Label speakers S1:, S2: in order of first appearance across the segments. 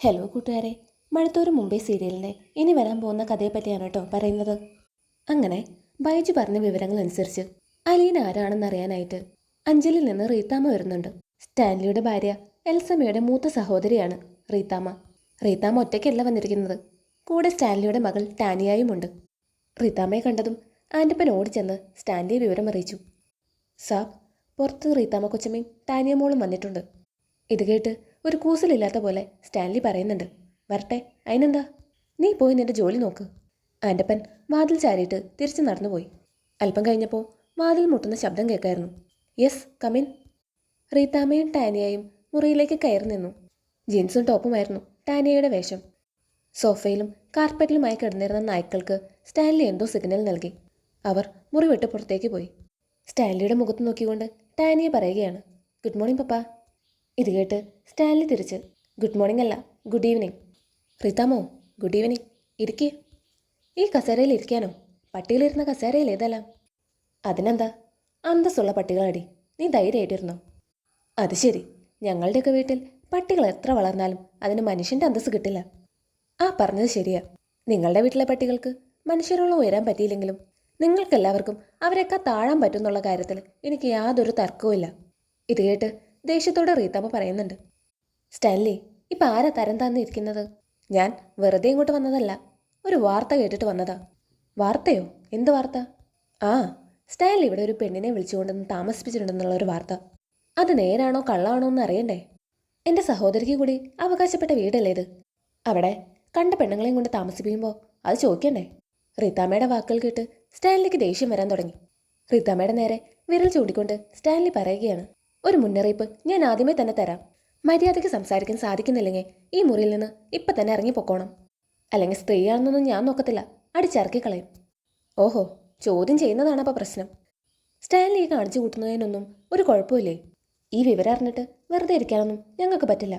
S1: Hello കൂട്ടുകാരെ, മഴത്തോരു മുംബൈ സീരിയലിൻ്റെ ഇനി വരാൻ പോകുന്ന കഥയെപ്പറ്റിയാണ് കേട്ടോ പറയുന്നത്. അങ്ങനെ ബൈജു പറഞ്ഞ വിവരങ്ങൾ അനുസരിച്ച് അലീന ആരാണെന്ന് അറിയാനായിട്ട് അഞ്ജലിൽ നിന്ന് റീത്താമ്മ വരുന്നുണ്ട്. സ്റ്റാൻലിയുടെ ഭാര്യ എൽസമ്മയുടെ മൂത്ത സഹോദരിയാണ് റീത്താമ്മ. റീത്താമ്മ ഒറ്റയ്ക്കല്ല വന്നിരിക്കുന്നത്, കൂടെ സ്റ്റാൻലിയുടെ മകൾ ടാനിയായുമുണ്ട്. റീത്താമ്മയെ കണ്ടതും ആൻ്റപ്പൻ ഓടിച്ചെന്ന് സ്റ്റാൻലിയെ വിവരം അറിയിച്ചു. സാബ്, പുറത്ത് റീത്താമ്മ കൊച്ചമ്മയും ടാനിയ മോളും വന്നിട്ടുണ്ട്. ഇത് കേട്ട് ഒരു കൂസലില്ലാത്ത പോലെ സ്റ്റാൻലി പറയുന്നുണ്ട്. വരട്ടെ, അതിനെന്താ, നീ പോയി നിന്റെ ജോലി നോക്ക്. ആൻ്റപ്പൻ വാതിൽ ചാരിയിട്ട് തിരിച്ചു നടന്നുപോയി. അല്പം കഴിഞ്ഞപ്പോൾ വാതിൽ മുട്ടുന്ന ശബ്ദം കേൾക്കായിരുന്നു. Yes, come in. റീത്താമ്മയും ടാനിയയും മുറിയിലേക്ക് കയറി നിന്നു. ജീൻസും ടോപ്പുമായിരുന്നു ടാനിയയുടെ വേഷം. സോഫയിലും കാർപ്പറ്റിലുമായി കിടന്നിരുന്ന നായ്ക്കൾക്ക് സ്റ്റാൻലി എന്തോ സിഗ്നൽ നൽകി. അവർ മുറി വിട്ട് പുറത്തേക്ക് പോയി. സ്റ്റാൻലിയുടെ മുഖത്ത് നോക്കിക്കൊണ്ട് ടാനിയ പറയുകയാണ്, ഗുഡ് മോർണിംഗ് പപ്പ. ഇത് കേട്ട് സ്റ്റാൻലി തിരിച്ച്, ഗുഡ് മോർണിംഗ് അല്ല, ഗുഡ് ഈവനിങ്. റീത്താമോ, ഗുഡ് ഈവനിങ്. ഇരിക്കേ. ഈ കസേരയിൽ ഇരിക്കാനോ? പട്ടിയിലിരുന്ന കസേരയിൽ ഏതല്ല. അതിനെന്താ, അന്തസ്സുള്ള പട്ടികളടി, നീ ധൈര്യമായിട്ടിരുന്നോ? അത് ശരി, ഞങ്ങളുടെയൊക്കെ വീട്ടിൽ പട്ടികൾ എത്ര വളർന്നാലും അതിന് മനുഷ്യൻ്റെ അന്തസ്സ് കിട്ടില്ല. ആ പറഞ്ഞത് ശരിയാ. നിങ്ങളുടെ വീട്ടിലെ പട്ടികൾക്ക് മനുഷ്യരോളം ഉയരാൻ പറ്റിയില്ലെങ്കിലും നിങ്ങൾക്കെല്ലാവർക്കും അവരെക്കാൾ താഴാൻ പറ്റുമെന്നുള്ള കാര്യത്തിൽ എനിക്ക് യാതൊരു തർക്കവുമില്ല. ഇത് കേട്ട് ദേഷ്യത്തോടെ റീത്താമ്മ പറയുന്നുണ്ട്. സ്റ്റാൻലി, ഇപ്പം ആരാ തരം താന്നിരിക്കുന്നത്? ഞാൻ വെറുതെ ഇങ്ങോട്ട് വന്നതല്ല, ഒരു വാർത്ത കേട്ടിട്ട് വന്നതാ. വാർത്തയോ? എന്ത് വാർത്ത? ആ, സ്റ്റാൻലി ഇവിടെ ഒരു പെണ്ണിനെ വിളിച്ചുകൊണ്ടെന്ന് താമസിപ്പിച്ചിട്ടുണ്ടെന്നുള്ള ഒരു വാർത്ത. അത് നേരാണോ കള്ളാണോ എന്ന് അറിയണ്ടേ? എൻ്റെ സഹോദരിക്ക് കൂടി അവകാശപ്പെട്ട വീടല്ലേ ഇത്? അവിടെ കണ്ട പെണ്ണുങ്ങളെയും കൊണ്ട് താമസിപ്പിക്കുമ്പോൾ അത് ചോദിക്കണ്ടേ? റീത്താമ്മയുടെ വാക്കുകൾ കേട്ട് സ്റ്റാൻലിക്ക് ദേഷ്യം വരാൻ തുടങ്ങി. റീത്താമ്മയുടെ നേരെ വിരൽ ചൂണ്ടിക്കൊണ്ട് സ്റ്റാൻലി പറയുകയാണ്, ഒരു മുന്നറിയിപ്പ് ഞാൻ ആദ്യമേ തന്നെ തരാം. മര്യാദയ്ക്ക് സംസാരിക്കാൻ സാധിക്കുന്നില്ലെങ്കിൽ ഈ മുറിയിൽ നിന്ന് ഇപ്പം തന്നെ ഇറങ്ങിപ്പോക്കോണം. അല്ലെങ്കിൽ സ്ത്രീയാണെന്നൊന്നും ഞാൻ നോക്കത്തില്ല, അടിച്ചിറക്കി കളയും. ഓഹോ, ചോദ്യം ചെയ്യുന്നതാണ് അപ്പോൾ പ്രശ്നം. സ്റ്റാൻലിയെ കാണിച്ചു കൂട്ടുന്നതിനൊന്നും ഒരു കുഴപ്പമില്ലേ? ഈ വിവരം അറിഞ്ഞിട്ട് വെറുതെ ഇരിക്കാനൊന്നും ഞങ്ങൾക്ക് പറ്റില്ല.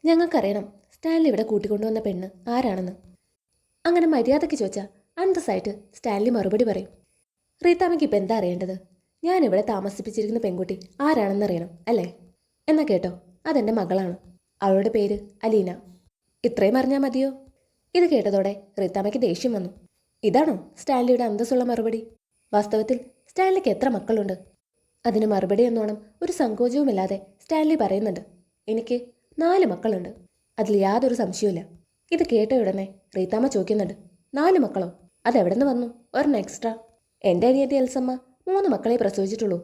S1: ഞങ്ങൾക്കറിയണം സ്റ്റാൻലി ഇവിടെ കൂട്ടിക്കൊണ്ടുവന്ന പെണ്ണ് ആരാണെന്ന്. അങ്ങനെ മര്യാദയ്ക്ക് ചോദിച്ചാൽ അന്തസ്സായിട്ട് സ്റ്റാൻലി മറുപടി പറയും. റീത്താമ്മയ്ക്ക് ഇപ്പം എന്താ അറിയേണ്ടത്? ഞാനിവിടെ താമസിപ്പിച്ചിരിക്കുന്ന പെൺകുട്ടി ആരാണെന്നറിയണം അല്ലേ? എന്നാ കേട്ടോ, അതെൻ്റെ മകളാണ്. അവളുടെ പേര് അലീന. ഇത്രയും അറിഞ്ഞാൽ മതിയോ? ഇത് കേട്ടതോടെ റീത്താമ്മയ്ക്ക് ദേഷ്യം വന്നു. ഇതാണോ സ്റ്റാൻലിയുടെ അന്തസ്സുള്ള മറുപടി? വാസ്തവത്തിൽ സ്റ്റാൻലിക്ക് എത്ര മക്കളുണ്ട്? അതിന് മറുപടി എന്നോണം ഒരു സങ്കോചവുമില്ലാതെ സ്റ്റാൻലി പറയുന്നുണ്ട്, എനിക്ക് 4 മക്കളുണ്ട്. അതിൽ യാതൊരു സംശയവുമില്ല. ഇത് കേട്ട ഉടനെ റീത്താമ്മ ചോദിക്കുന്നുണ്ട്, 4 മക്കളോ? അതെവിടെ നിന്ന് വന്നു ഒരെണ്ണം എക്സ്ട്രാ? എൻ്റെ അനിയത്തി എൽസമ്മ 3 മക്കളെ പ്രസവിച്ചിട്ടുള്ളൂ.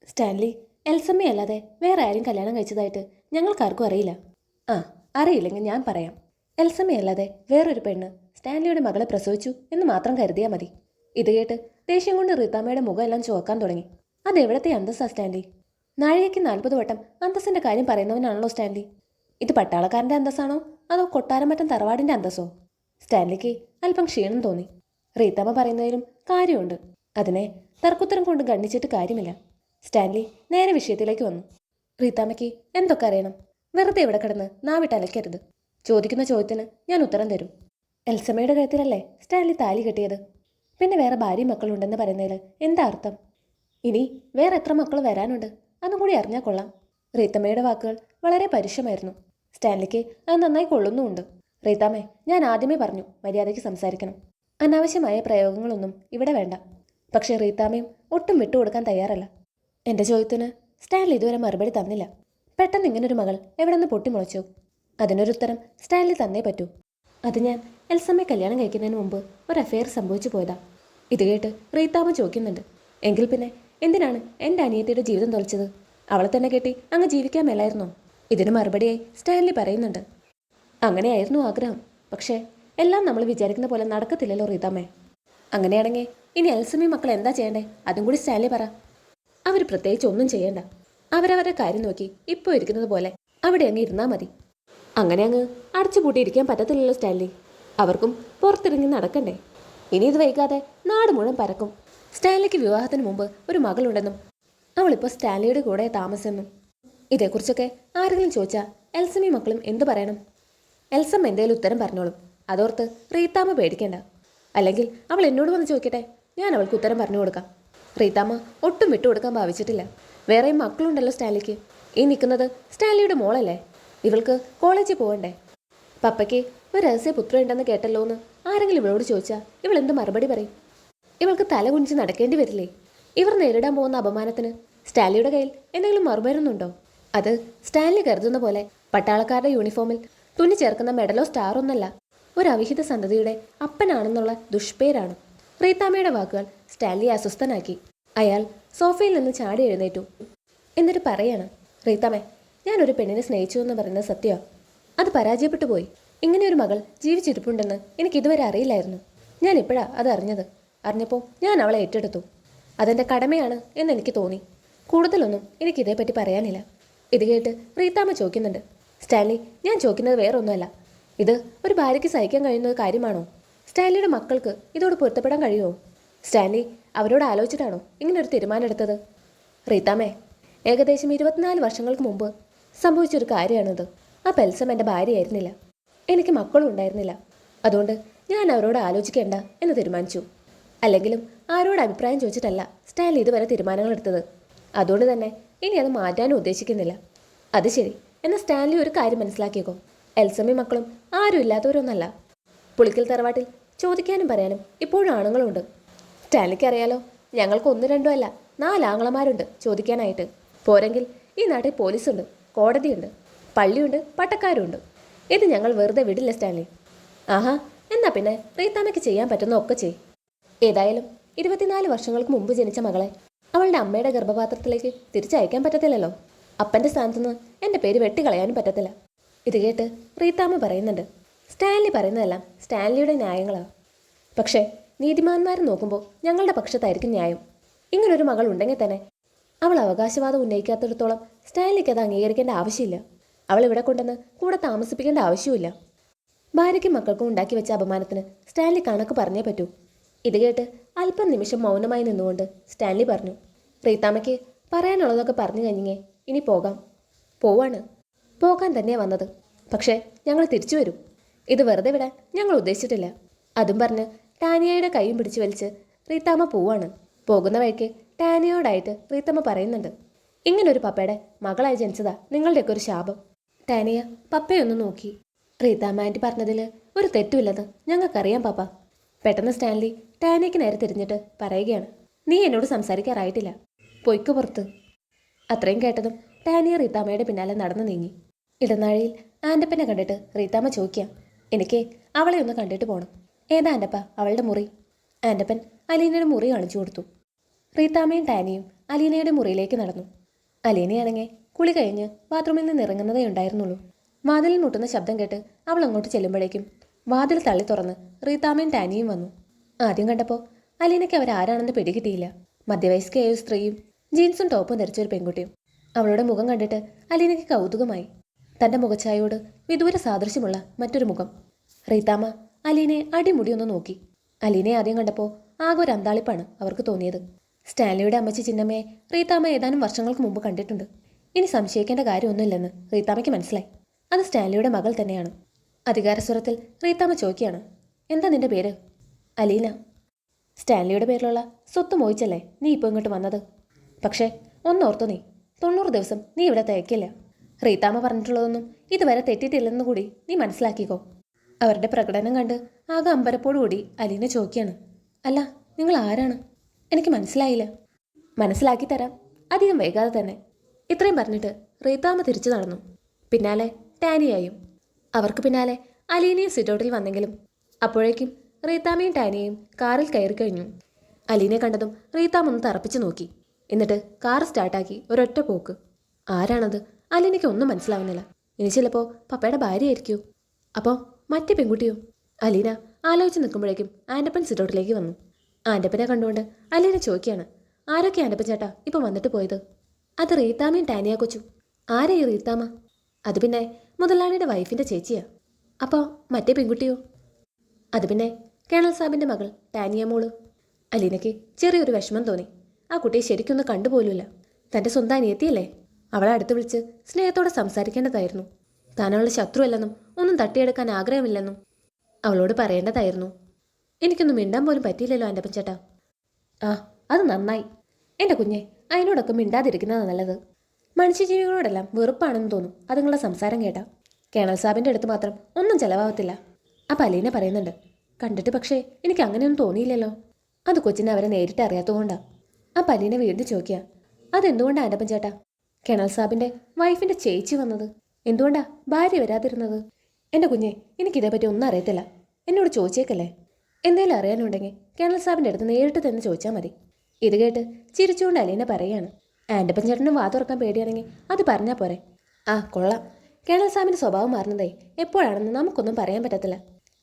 S1: സ്റ്റാൻലി, എൽസമ്മയല്ലാതെ വേറെ ആരും കല്യാണം കഴിച്ചതായിട്ട് ഞങ്ങൾക്കാർക്കും അറിയില്ല. ആ, അറിയില്ലെങ്കിൽ ഞാൻ പറയാം. എൽസമ്മയല്ലാതെ വേറൊരു പെണ്ണ് സ്റ്റാൻലിയുടെ മകളെ പ്രസവിച്ചു എന്ന് മാത്രം കരുതിയാൽ മതി. ഇത് കേട്ട് ദേഷ്യം കൊണ്ട് റീത്താമ്മയുടെ മുഖം എല്ലാം ചുവക്കാൻ തുടങ്ങി. അതെവിടത്തെ അന്തസ്സാ സ്റ്റാൻലി? നാഴികയ്ക്ക് 40 വട്ടം അന്തസ്സിൻ്റെ കാര്യം പറയുന്നവനാണല്ലോ സ്റ്റാൻലി. ഇത് പട്ടാളക്കാരൻ്റെ അന്തസ്സാണോ അതോ കൊട്ടാരമറ്റം തറവാടിൻ്റെ അന്തസ്സോ? സ്റ്റാൻലിക്ക് അല്പം ക്ഷീണം തോന്നി. റീത്താമ്മ പറയുന്നതിലും കാര്യമുണ്ട്. അതിനെ തർക്കുത്തരം കൊണ്ട് ഗണ്ണിച്ചിട്ട് കാര്യമില്ല. സ്റ്റാൻലി നേരെ വിഷയത്തിലേക്ക് വന്നു. റീത്താമ്മയ്ക്ക് എന്തൊക്കെ അറിയണം? വെറുതെ ഇവിടെ കിടന്ന് നാവിട്ട് അലക്കരുത്. ചോദിക്കുന്ന ചോദ്യത്തിന് ഞാൻ ഉത്തരം തരും. എൽസമ്മയുടെ കഴുത്തിലല്ലേ സ്റ്റാൻലി താലി കെട്ടിയത്? പിന്നെ വേറെ ഭാര്യയും മക്കളുണ്ടെന്ന് പറയുന്നതിൽ എന്താ അർത്ഥം? ഇനി വേറെ എത്ര മക്കൾ വരാനുണ്ട് അതും കൂടി അറിഞ്ഞാൽ കൊള്ളാം. റീത്തമ്മയുടെ വാക്കുകൾ വളരെ പരുഷമായിരുന്നു. സ്റ്റാൻലിക്ക് അത് നന്നായി കൊള്ളുന്നുമുണ്ട്. റീത്താമ്മേ, ഞാൻ ആദ്യമേ പറഞ്ഞു മര്യാദയ്ക്ക് സംസാരിക്കണം. അനാവശ്യമായ പ്രയോഗങ്ങളൊന്നും ഇവിടെ വേണ്ട. പക്ഷേ റീത്താമ്മയും ഒട്ടും വിട്ടുകൊടുക്കാൻ തയ്യാറല്ല. എൻ്റെ ചോദ്യത്തിന് സ്റ്റാൻലി ഇതുവരെ മറുപടി തന്നില്ല. പെട്ടെന്ന് ഇങ്ങനൊരു മകൾ എവിടെ നിന്ന് പൊട്ടിമുളച്ചു? അതിനൊരുത്തരം സ്റ്റാൻലി തന്നേ പറ്റൂ. അത് ഞാൻ എൽസമ്മയെ കല്യാണം കഴിക്കുന്നതിന് മുമ്പ് ഒരു അഫെയർ സംഭവിച്ചു പോയതാ. ഇത് കേട്ട് റീത്താമ്മ ചോദിക്കുന്നുണ്ട്, എങ്കിൽ പിന്നെ എന്തിനാണ് എൻ്റെ അനിയത്തിയുടെ ജീവിതം തൊലച്ചത്? അവളെ തന്നെ കെട്ടി അങ്ങ് ജീവിക്കാൻ മേലായിരുന്നോ? ഇതിന് മറുപടിയായി സ്റ്റാൻലി പറയുന്നുണ്ട്, അങ്ങനെയായിരുന്നു ആഗ്രഹം. പക്ഷേ എല്ലാം നമ്മൾ വിചാരിക്കുന്ന പോലെ നടക്കത്തില്ലല്ലോ റീത്താമ്മേ. അങ്ങനെയാണെങ്കിൽ ഇനി എൽസമ്മയും മക്കൾ എന്താ ചെയ്യണ്ടേ? അതും കൂടി സ്റ്റാൻലി പറ. അവർ പ്രത്യേകിച്ച് ഒന്നും ചെയ്യണ്ട. അവരവരുടെ കാര്യം നോക്കി ഇപ്പോൾ ഇരിക്കുന്നത് പോലെ അവിടെ അങ്ങ് ഇരുന്നാൽ മതി. അങ്ങനെ അങ്ങ് അടച്ചുപൂട്ടിയിരിക്കാൻ പറ്റത്തില്ലല്ലോ സ്റ്റാൻലി. അവർക്കും പുറത്തിറങ്ങി നടക്കണ്ടേ? ഇനി ഇത് വൈകാതെ നാട് മുഴുവൻ പരക്കും. സ്റ്റാൻലിക്ക് വിവാഹത്തിന് മുമ്പ് ഒരു മകളുണ്ടെന്നും അവളിപ്പോൾ സ്റ്റാൻലിയുടെ കൂടെ താമസമെന്നും. ഇതേക്കുറിച്ചൊക്കെ ആരെങ്കിലും ചോദിച്ചാൽ എൽസമ്മയും മക്കളും എന്തു പറയണം? എൽസമ്മ എന്തേലും ഉത്തരം പറഞ്ഞോളും. അതോർത്ത് റീത്താമ്മ പേടിക്കേണ്ട. അല്ലെങ്കിൽ അവൾ എന്നോട് വന്ന് ചോദിക്കട്ടെ, ഞാൻ അവൾക്ക് ഉത്തരം പറഞ്ഞു കൊടുക്കാം. റീത്താമ്മ ഒട്ടും വിട്ടുകൊടുക്കാൻ ഭാവിച്ചിട്ടില്ല. വേറെയും മക്കളുണ്ടല്ലോ സ്റ്റാൻലിക്ക്. ഈ നിൽക്കുന്നത് സ്റ്റാൻലിയുടെ മോളല്ലേ? ഇവൾക്ക് കോളേജിൽ പോകണ്ടേ? പപ്പയ്ക്ക് ഒരു രഹസ്യ പുത്രം ഉണ്ടെന്ന് കേട്ടല്ലോ എന്ന് ആരെങ്കിലും ഇവളോട് ചോദിച്ചാൽ ഇവൾ എന്ത് മറുപടി പറയും? ഇവൾക്ക് തല കുനിച്ച് നടക്കേണ്ടി വരില്ലേ? ഇവർ നേരിടാൻ പോകുന്ന അപമാനത്തിന് സ്റ്റാലിയുടെ കയ്യിൽ എന്തെങ്കിലും മറുമരുന്നുണ്ടോ? അത് സ്റ്റാൻലി കരുതുന്ന പോലെ പട്ടാളക്കാരുടെ യൂണിഫോമിൽ തുന്നി ചേർക്കുന്ന മെഡലോ സ്റ്റാറോ ഒന്നല്ല, ഒരു അവിഹിത സന്തതിയുടെ അപ്പനാണെന്നുള്ള ദുഷ്പേരാണ്. റീത്താമ്മയുടെ വാക്കുകൾ സ്റ്റാൻലിയെ അസ്വസ്ഥനാക്കി. അയാൾ സോഫയിൽ നിന്ന് ചാടി എഴുന്നേറ്റു. എന്നിട്ട് പറയാണ്, റീത്താമ്മേ, ഞാനൊരു പെണ്ണിനെ സ്നേഹിച്ചു എന്ന് പറയുന്നത് സത്യമാണ്. അത് പരാജയപ്പെട്ടു പോയി. ഇങ്ങനെ ഒരു മകൾ ജീവിച്ചിരിപ്പുണ്ടെന്ന് എനിക്കിതുവരെ അറിയില്ലായിരുന്നു. ഞാൻ ഇപ്പോഴാണ് അത് അറിഞ്ഞത്. അറിഞ്ഞപ്പോൾ ഞാൻ അവളെ ഏറ്റെടുത്തു. അതെൻ്റെ കടമയാണ് എന്നെനിക്ക് തോന്നി. കൂടുതലൊന്നും എനിക്കിതേപ്പറ്റി പറയാനില്ല. ഇത് കേട്ട് റീത്താമ്മ ചോദിക്കുന്നുണ്ട്. സ്റ്റാൻലി, ഞാൻ ചോദിക്കുന്നത് വേറൊന്നുമല്ല. ഇത് ഒരു ഭാര്യയ്ക്ക് സഹിക്കാൻ കഴിയുന്ന കാര്യമാണോ? സ്റ്റാൻലിയുടെ മക്കൾക്ക് ഇതോട് പൊരുത്തപ്പെടാൻ കഴിയുമോ? സ്റ്റാൻലി അവരോട് ആലോചിച്ചിട്ടാണോ ഇങ്ങനൊരു തീരുമാനം എടുത്തത്? റീത്താമ്മേ, ഏകദേശം 24 വർഷങ്ങൾക്ക് മുമ്പ് സംഭവിച്ചൊരു കാര്യമാണിത്. ആ പെൽസം എൻ്റെ ഭാര്യയായിരുന്നില്ല. എനിക്ക് മക്കളും ഉണ്ടായിരുന്നില്ല. അതുകൊണ്ട് ഞാൻ അവരോട് ആലോചിക്കേണ്ട എന്ന് തീരുമാനിച്ചു. അല്ലെങ്കിലും ആരോട് അഭിപ്രായം ചോദിച്ചിട്ടല്ല സ്റ്റാൻലി ഇതുവരെ തീരുമാനങ്ങൾ എടുത്തത്. അതുകൊണ്ട് തന്നെ ഇനി അത് മാറ്റാനും ഉദ്ദേശിക്കുന്നില്ല. അത് ശരി. എന്നാൽ സ്റ്റാൻലി ഒരു കാര്യം മനസ്സിലാക്കിയേക്കോ, എൽസമ്മയും മക്കളും ആരും ഇല്ലാത്തവരൊന്നല്ല. പുളിക്കൽ തറവാട്ടിൽ ചോദിക്കാനും പറയാനും ഇപ്പോഴും ആണുങ്ങളുണ്ട്. സ്റ്റാൻലിക്ക് അറിയാലോ, ഞങ്ങൾക്ക് 1, 2 അല്ല 4 ആങ്ങളമാരുണ്ട് ചോദിക്കാനായിട്ട്. പോരെങ്കിൽ ഈ നാട്ടിൽ പോലീസുണ്ട്, കോടതിയുണ്ട്, പള്ളിയുണ്ട്, പട്ടക്കാരുണ്ട്. ഇത് ഞങ്ങൾ വെറുതെ വിടില്ല സ്റ്റാൻലി. ആഹാ, എന്നാ പിന്നെ റീത്താമ്മയ്ക്ക് ചെയ്യാൻ പറ്റുന്ന ഒക്കെ ചെയ്. ഏതായാലും 24 വർഷങ്ങൾക്ക് മുമ്പ് ജനിച്ച മകളെ അവളുടെ അമ്മയുടെ ഗർഭപാത്രത്തിലേക്ക് തിരിച്ചയക്കാൻ പറ്റത്തില്ലല്ലോ. അപ്പൻ്റെ സ്ഥാനത്തുനിന്ന് എൻ്റെ പേര് വെട്ടിക്കളയാനും പറ്റത്തില്ല. ഇത് കേട്ട് റീത്താമ്മ പറയുന്നുണ്ട്, സ്റ്റാൻലി പറയുന്നതെല്ലാം സ്റ്റാൻലിയുടെ ന്യായങ്ങളാണ്. പക്ഷേ നീതിമാന്മാരെ നോക്കുമ്പോൾ ഞങ്ങളുടെ പക്ഷത്തായിരിക്കും ന്യായം. ഇങ്ങനൊരു മകൾ ഉണ്ടെങ്കിൽ തന്നെ അവൾ അവകാശവാദം ഉന്നയിക്കാത്തിടത്തോളം സ്റ്റാൻലിക്ക് അത് അംഗീകരിക്കേണ്ട ആവശ്യമില്ല. അവൾ ഇവിടെ കൊണ്ടുവന്ന് കൂടെ താമസിപ്പിക്കേണ്ട ആവശ്യമില്ല. ഭാര്യയ്ക്കും മക്കൾക്കും ഉണ്ടാക്കി വെച്ച അപമാനത്തിന് സ്റ്റാൻലി കണക്ക് പറഞ്ഞേ പറ്റൂ. ഇത് കേട്ട് അല്പം നിമിഷം മൗനമായി നിന്നുകൊണ്ട് സ്റ്റാൻലി പറഞ്ഞു, റീത്താമ്മയ്ക്ക് പറയാനുള്ളതൊക്കെ പറഞ്ഞു കഴിഞ്ഞേ, ഇനി പോകാം. പോവാണ്. പോകാൻ തന്നെയാണ് വന്നത്. പക്ഷേ ഞങ്ങൾ തിരിച്ചു വരും. ഇത് വെറുതെ വിടാൻ ഞങ്ങൾ ഉദ്ദേശിച്ചിട്ടില്ല. അതും പറഞ്ഞ് ടാനിയയുടെ കൈയും പിടിച്ചു വലിച്ച് റീത്താമ്മ പോവാണ്. പോകുന്ന വഴിക്ക് ടാനിയോടായിട്ട് റീത്തമ്മ പറയുന്നുണ്ട്, ഇങ്ങനൊരു പപ്പയുടെ മകളായി ജനിച്ചതാ നിങ്ങളുടെയൊക്കെ ഒരു ശാപം. ടാനിയ പപ്പയൊന്ന് നോക്കി. റീത്താമ്മ ആൻറ്റി പറഞ്ഞതിൽ ഒരു തെറ്റുമില്ലെന്ന് ഞങ്ങൾക്കറിയാം പപ്പ. പെട്ടെന്ന് സ്റ്റാൻലി ടാനിയയ്ക്ക് നേരെ തിരിഞ്ഞിട്ട് പറയുകയാണ്, നീ എന്നോട് സംസാരിക്കാറായിട്ടില്ല, പൊയ്ക്കു പുറത്ത്. അത്രയും കേട്ടതും ടാനിയ റീത്താമ്മയുടെ പിന്നാലെ നടന്നു നീങ്ങി. ഇടനാഴിയിൽ ആൻ്റപ്പനെ കണ്ടിട്ട് റീത്താമ്മ ചോദിക്കാം, എനിക്ക് അവളെ ഒന്ന് കണ്ടിട്ട് പോകണം. ഏതാ ആൻ്റപ്പ അവളുടെ മുറി? ആൻ്റപ്പൻ അലീനയുടെ മുറി കാണിച്ചു കൊടുത്തു. റീത്താമ്മയും ടാനിയും അലീനയുടെ മുറിയിലേക്ക് നടന്നു. അലീനയാണെങ്കിൽ കുളി കഴിഞ്ഞ് ബാത്റൂമിൽ നിന്ന് ഇറങ്ങുന്നതേ ഉണ്ടായിരുന്നുള്ളൂ. വാതിലിൽ മുട്ടുന്ന ശബ്ദം കേട്ട് അവൾ അങ്ങോട്ട് ചെല്ലുമ്പോഴേക്കും വാതിൽ തള്ളി തുറന്ന് റീത്താമ്മയും ടാനിയും വന്നു. ആദ്യം കണ്ടപ്പോൾ അലീനയ്ക്ക് അവരാരാണെന്ന് പിടികിട്ടിയില്ല. മധ്യവയസ്കയായ സ്ത്രീയും ജീൻസും ടോപ്പും ധരിച്ചൊരു പെൺകുട്ടിയും. അവളുടെ മുഖം കണ്ടിട്ട് അലീനയ്ക്ക് കൗതുകമായി. തൻ്റെ മുഖഛായയോട് വിദൂര സാദൃശ്യമുള്ള മറ്റൊരു മുഖം. റീത്താമ്മ അലീനയെ അടിമുടിയൊന്ന് നോക്കി. അലീനയെ ആദ്യം കണ്ടപ്പോൾ ആകെ ഒരു അന്താളിപ്പാണ് അവർക്ക് തോന്നിയത്. സ്റ്റാൻലിയുടെ അമ്മച്ചി ചിന്നമ്മയെ റീത്താമ്മ ഏതാനും വർഷങ്ങൾക്ക് മുമ്പ് കണ്ടിട്ടുണ്ട്. ഇനി സംശയിക്കേണ്ട കാര്യമൊന്നുമില്ലെന്ന് റീത്താമ്മയ്ക്ക് മനസ്സിലായി. അത് സ്റ്റാൻലിയുടെ മകൾ തന്നെയാണ്. അധികാരസ്വരത്തിൽ റീത്താമ്മ ചോദിക്കുകയാണ്, എന്താ നിന്റെ പേര്? അലീന. സ്റ്റാൻലിയുടെ പേരിലുള്ള സ്വത്ത് മോഹിച്ചല്ലേ നീ ഇപ്പോൾ ഇങ്ങോട്ട് വന്നത്? പക്ഷേ ഒന്നോർത്തു, നീ 90 ദിവസം നീ ഇവിടെ തയ്ക്കില്ല. റീത്താമ്മ പറഞ്ഞിട്ടുള്ളതൊന്നും ഇതുവരെ തെറ്റിയിട്ടില്ലെന്ന് കൂടി നീ മനസ്സിലാക്കിക്കോ. അവരുടെ പ്രകടനം കണ്ട് ആകെ അമ്പരപ്പോടുകൂടി അലീന ചോദിക്കുകയാണ്, അല്ല, നിങ്ങൾ ആരാണ്? എനിക്ക് മനസ്സിലായില്ല. മനസ്സിലാക്കി തരാം, അധികം വൈകാതെ തന്നെ. ഇത്രയും പറഞ്ഞിട്ട് റീത്താമ്മ തിരിച്ചു നടന്നു. പിന്നാലെ ടാനിയായും. അവർക്ക് പിന്നാലെ അലീനയും സിറ്റൗട്ടിൽ വന്നെങ്കിലും അപ്പോഴേക്കും റീത്താമ്മയും ടാനിയയും കാറിൽ കയറി കഴിഞ്ഞു. അലീനയെ കണ്ടതും റീത്താമ്മ ഒന്ന് തറപ്പിച്ചു നോക്കി. എന്നിട്ട് കാർ സ്റ്റാർട്ടാക്കി ഒരൊറ്റ പോക്ക്. ആരാണത്? അലീനയ്ക്ക് ഒന്നും മനസ്സിലാവുന്നില്ല. ഇനി ചിലപ്പോൾ പപ്പയുടെ ഭാര്യയായിരിക്കൂ. അപ്പോൾ മറ്റേ പെൺകുട്ടിയോ? അലീന ആലോചിച്ച് നിൽക്കുമ്പോഴേക്കും ആൻ്റപ്പൻ സിറ്റൗട്ടിലേക്ക് വന്നു. ആൻ്റപ്പനെ കണ്ടുകൊണ്ട് അലീന ചോദിക്കുകയാണ്, ആരൊക്കെ ആൻ്റപ്പൻ ചേട്ടാ ഇപ്പം വന്നിട്ട് പോയത്? അത് റീത്താമ്മയും ടാനിയ കൊച്ചു. ആരാ ഈ റീത്താമ്മ? അത് പിന്നെ മുതലാളിയുടെ വൈഫിൻ്റെ ചേച്ചിയാ. അപ്പോൾ മറ്റേ പെൺകുട്ടിയോ? അത് പിന്നെ കേണൽ സാബിൻ്റെ മകൾ ടാനിയ മോള്. അലീനയ്ക്ക് ചെറിയൊരു വിഷമം തോന്നി. ആ കുട്ടിയെ ശരിക്കൊന്നും കണ്ടുപോലുമില്ല. തൻ്റെ സ്വന്തം അനിയത്തിയല്ലേ? അവളെ അടുത്ത് വിളിച്ച് സ്നേഹത്തോടെ സംസാരിക്കേണ്ടതായിരുന്നു. താനുള്ള ശത്രുവല്ലെന്നും ഒന്നും തട്ടിയെടുക്കാൻ ആഗ്രഹമില്ലെന്നും അവളോട് പറയേണ്ടതായിരുന്നു. എനിക്കൊന്നും മിണ്ടാൻ പോലും പറ്റിയില്ലല്ലോ ആൻ്റപ്പൻ ചേട്ടാ. ആ, അത് നന്നായി. എൻ്റെ കുഞ്ഞെ, അതിനോടൊക്കെ മിണ്ടാതിരിക്കുന്നതാണ് നല്ലത്. മനുഷ്യജീവികളോടെല്ലാം വെറുപ്പാണെന്ന് തോന്നും അതുങ്ങളുടെ സംസാരം കേട്ടാ. കേണൽ സാബിൻ്റെ അടുത്ത് മാത്രം ഒന്നും ചിലവാകത്തില്ല. അപ്പം അലീന പറയുന്നുണ്ട്, കണ്ടിട്ട് പക്ഷേ എനിക്ക് അങ്ങനെയൊന്നും തോന്നിയില്ലല്ലോ. അത് കൊച്ചിനെ അവരെ നേരിട്ട് അറിയാത്തതുകൊണ്ടാണ്. അപ്പം അലീന വീണ്ടും ചോദിക്കുക, അതെന്തുകൊണ്ടാണ് ആൻ്റപ്പൻ ചേട്ടാ കേണൽ സാബിൻ്റെ വൈഫിൻ്റെ ചേച്ചി വന്നത്? എന്തുകൊണ്ടാ ഭാര്യ വരാതിരുന്നത്? എൻ്റെ കുഞ്ഞെ, എനിക്കിതേപ്പറ്റി ഒന്നും അറിയത്തില്ല. എന്നോട് ചോദിച്ചേക്കല്ലേ. എന്തെങ്കിലും അറിയാനുണ്ടെങ്കിൽ കേണൽ സാബിൻ്റെ അടുത്ത് നേരിട്ട് തന്നെ ചോദിച്ചാൽ മതി. ഇത് കേട്ട് ചിരിച്ചുകൊണ്ട് അലീന പറയുകയാണ്, ആൻ്റപ്പൻ ചേട്ടന് വാ തുറക്കാൻ പേടിയാണെങ്കിൽ അത് പറഞ്ഞാൽ പോരെ. ആ കൊള്ളാം, കേണൽ സാബിൻ്റെ സ്വഭാവം മാറുന്നതേ എപ്പോഴാണെന്ന് നമുക്കൊന്നും പറയാൻ പറ്റത്തില്ല.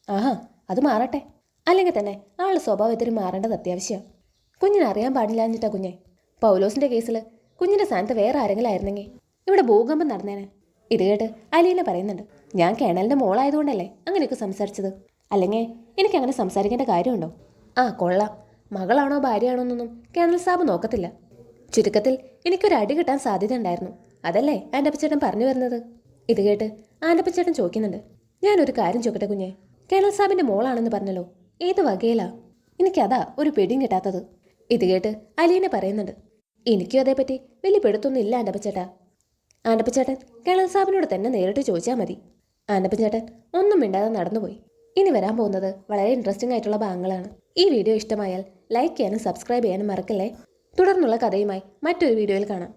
S1: ആഹാ, അത് മാറട്ടെ. അല്ലെങ്കിൽ തന്നെ ആളുടെ സ്വഭാവം ഇത്തിരി മാറേണ്ടത് അത്യാവശ്യമാണ്. കുഞ്ഞിനെ അറിയാൻ പാടില്ലാഞ്ഞിട്ടാ കുഞ്ഞെ. പൗലോസിൻ്റെ കേസിൽ കുഞ്ഞിൻ്റെ സ്ഥാനത്ത് വേറെ ആരെങ്കിലും ആയിരുന്നെങ്കിൽ ഇവിടെ ഭൂകമ്പം നടന്നേനെ. ഇത് കേട്ട് അലീന പറയുന്നുണ്ട്, ഞാൻ കേണലിൻ്റെ മോളായതുകൊണ്ടല്ലേ അങ്ങനെയൊക്കെ സംസാരിച്ചത്. അല്ലെങ്കിൽ എനിക്കങ്ങനെ സംസാരിക്കേണ്ട കാര്യമുണ്ടോ? ആ കൊള്ളാം, മകളാണോ ഭാര്യയാണോ എന്നൊന്നും കേണൽ സാബ് നോക്കത്തില്ല. ചുരുക്കത്തിൽ എനിക്കൊരു അടി കിട്ടാൻ സാധ്യത ഉണ്ടായിരുന്നു. അതല്ലേ ആൻ്റപ്പച്ചേട്ടൻ പറഞ്ഞു വരുന്നത്? ഇത് കേട്ട് ആൻ്റപ്പച്ചേട്ടൻ ചോദിക്കുന്നുണ്ട്, ഞാനൊരു കാര്യം ചോദിക്കട്ടെ കുഞ്ഞെ, കേണൽ സാബിൻ്റെ മോളാണെന്ന് പറഞ്ഞല്ലോ, ഏത് വകയിലാ? എനിക്കതാ ഒരു പിടിയും കിട്ടാത്തത്. ഇത് കേട്ട് അലീന പറയുന്നുണ്ട്, എനിക്കും അതേപ്പറ്റി വലിയ പിടുത്തൊന്നും ഇല്ല ആൻ്റപ്പച്ചേട്ടാ. ആൻ്റപ്പച്ചേട്ടൻ കേണൽ സാബിനോട് തന്നെ നേരിട്ട് ചോദിച്ചാൽ മതി. ആൻ്റപ്പച്ചേട്ടൻ ഒന്നും മിണ്ടാതെ നടന്നുപോയി. ഇനി വരാൻ പോകുന്നത് വളരെ ഇൻട്രസ്റ്റിംഗ് ആയിട്ടുള്ള ഭാഗങ്ങളാണ്. ഈ വീഡിയോ ഇഷ്ടമായാൽ ലൈക്ക് ചെയ്യാനും സബ്സ്ക്രൈബ് ചെയ്യാനും മറക്കല്ലേ. തുടർന്നുള്ള കഥയുമായി മറ്റൊരു വീഡിയോയിൽ കാണാം.